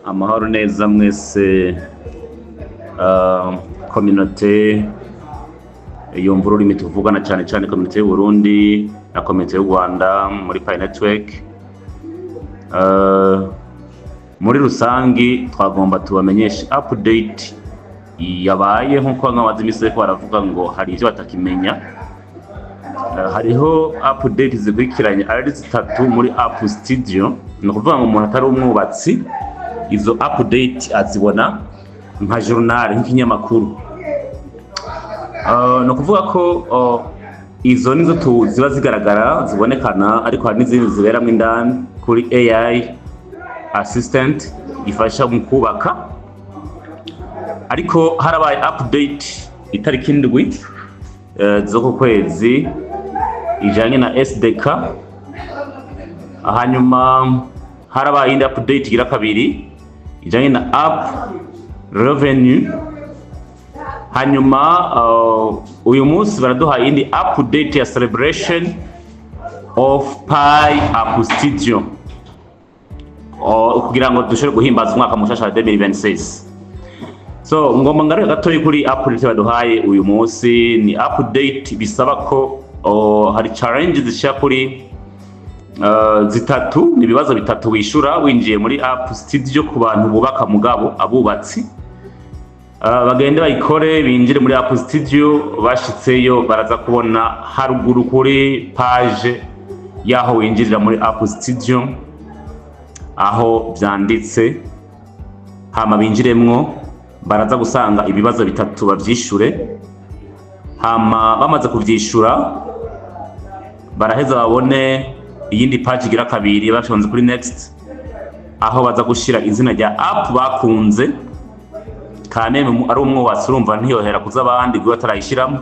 amahoro neza mwese communauté yumva ururimi tuvugana cyane communauté y'u Burundi na communauté y'u Rwanda muri Pi Network. Muri rusangi twagomba tubamenyesha update yabaye nkuko nk'abazi imise ko baravuga ngo hari ivyo batakimenya. Hariho update zikurikiranye ari zitatu muri app studio, no kuvuga ngo umuntu atari umwubatsi izo update azibona nka journal nk'ikinyamakuru. No kuvuga ko izo nizo ziba zigaragara zibonekana, ariko hari n'izindi ziberamwe indani kuri AI assistant ifasha mu kubaka. Ariko harabaye update itariki indwi zo ku kwezi ijanye na SDK. Hanyuma harabaye indi update igira kabiri ijanye na app revenue. Hanyuma uyu munsi baraduhaye indi update ya celebration of Pi App Studio kugira ngo dushobore guhimbaza umwaka mushasha wa 2026. So ngomba ngaruka gatoyi kuri update baduhaye uyu munsi. Ni update bisaba ko hari challenge zishya kuri zitatu, ni ibibazo bitatu wishura winjiye muri app studio ku bantu bubaka mugabo abubatsi. Bagende bayikore binjire muri app studio, bashitseyo baraza kubona haruguru kuri page yaho winjirira muri app studio aho byanditse, hama binjiremwo baraza gusanga ibibazo bitatu bavyishure. Hama bamaze kuvyishura baraheza babone iyindi page igira kabiri bashonze kuri next, aho baza gushira izina rya app bakunze. Kaneme ari umwubatsi urumva ntiyohera kuza abandi gwe batarayishiramo.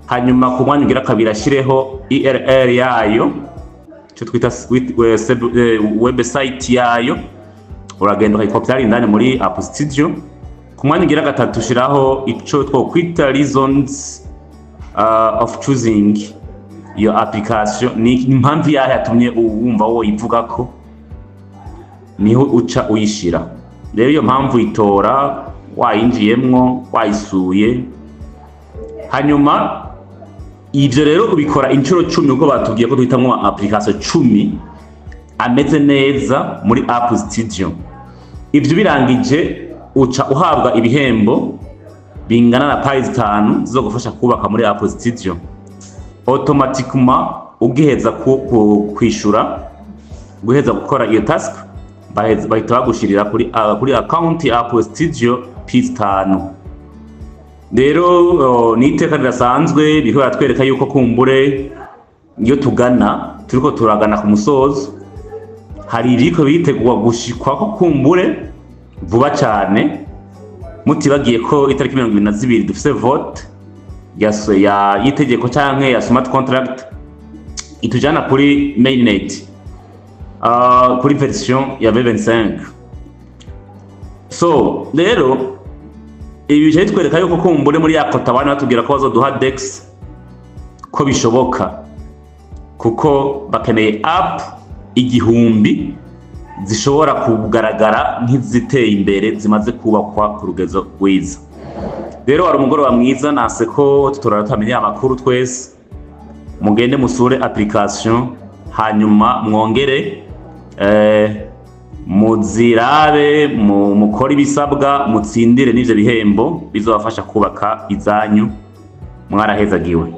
Hanyuma ku mwanya ugira kabiri ashireho URL yayo, cyo twita website yayo, uragenda ukayikopya indani muri app studio. Ku mwanya ugira gatatu ushiraho ico twokwita reasons of choosing your application. Ni impamvu yahe yatumye wumva wo ivuga ko niho uca uyishira. Rero iyo mpamvu itora wayinjiyemwo wayisuye. Hanyuma ivyo rero ubikora inshuro 10 uko batubwiye ko duhitamwo application 10 ameze neza muri app studio. Ivyo birangije uca uhabwa ibihembo bingana na Pi 5 zo gufasha kubaka muri app studio. Automatiquement ugiheza kwishura guheza gukora iyo task bahita bagushirira kuri account ya app studio Pi 5. Rero ni iteka rirasanzwe biko yatwereka yuko kumbure iyo tugana turiko turagana ku musozo, hari ibiko bitegwa gushikwa ko kumbure vuba cyane. Mutibagiye ko itariki 22 dufise vote ya itegeko canke ya smart contract itujana kuri mainnet kuri version ya 25. So rero ibi je twereka yuko kumbure muri yakota bana batubwira ko bazoduha dex ko bishoboka, kuko bakeneye app 1000 zishobora kugaragara nk'iziteye imbere zimaze kubakwa ku rugezo rwiza. Rero hari umugoroba mwiza, nase ko tutoratutamenya amakuru twese. Mugende musure application hanyuma mwongere muzirabe mukora ibisabwa mutsindire n'ivyo bihembo bizobafasha kubaka izanyu. Mwarahezagiwe.